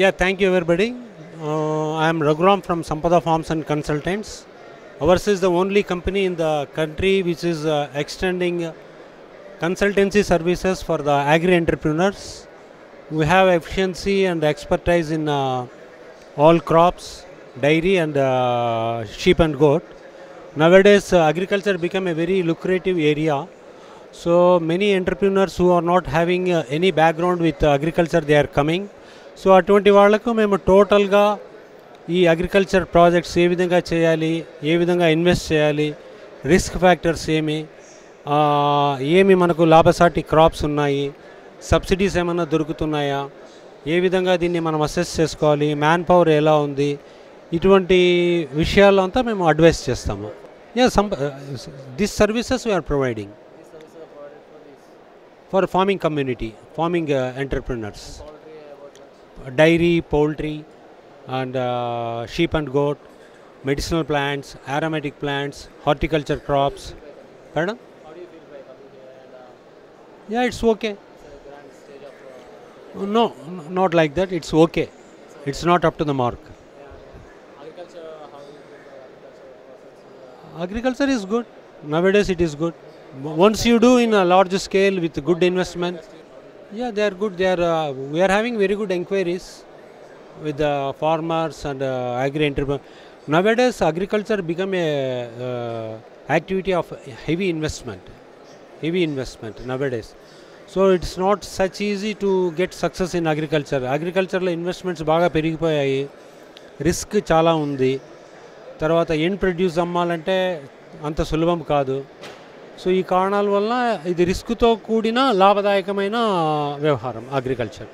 Yeah, thank you everybody. I am Raghuram from Sampada Farms and Consultants. Ours is the only company in the country which is extending consultancy services for the agri entrepreneurs. We have efficiency and expertise in all crops, dairy and sheep and goat. Nowadays, agriculture become a very lucrative area. So many entrepreneurs who are not having any background with agriculture, they are coming. So అటువంటి వాళ్ళకు మేము టోటల్గా ఈ agriculture projects ఏ విధంగా చేయాలి, ఏ విధంగా invest చేయాలి, risk factors ఏమి మనకు లాభసాటి క్రాప్స్ ఉన్నాయి, సబ్సిడీస్ ఏమైనా దొరుకుతున్నాయా, ఏ విధంగా దీన్ని మనం అసెస్ చేసుకోవాలి, మ్యాన్ పవర్ ఎలా ఉంది, ఇటువంటి విషయాలంతా మేము అడ్వైస్ చేస్తాము. This services we are providing for farming community, farming entrepreneurs. Dairy, poultry and sheep and goat, medicinal plants, aromatic plants, horticulture crops. Pardon? How do you feel by coming here? Yeah, it's okay. Grand stage of no, not like that. It's okay. It's not up to the mark. Agriculture, how do you feel by agriculture? Agriculture is good. Nowadays it is good. Once you do in a large scale with good investment. Yeah, they are good. We are having very good inquiries with the farmers and agri entrepreneurs. Nowadays, agriculture become a activity of heavy investment nowadays. So it's not such easy to get success in agriculture. Agriculture lo investments baga perigipoyayi, risk chala undi. Tarvata end produce ammalante anta sulabam kaadu. So ఈ కారణాల వల్ల ఇది రిస్క్తో కూడిన లాభదాయకమైన వ్యవహారం agriculture.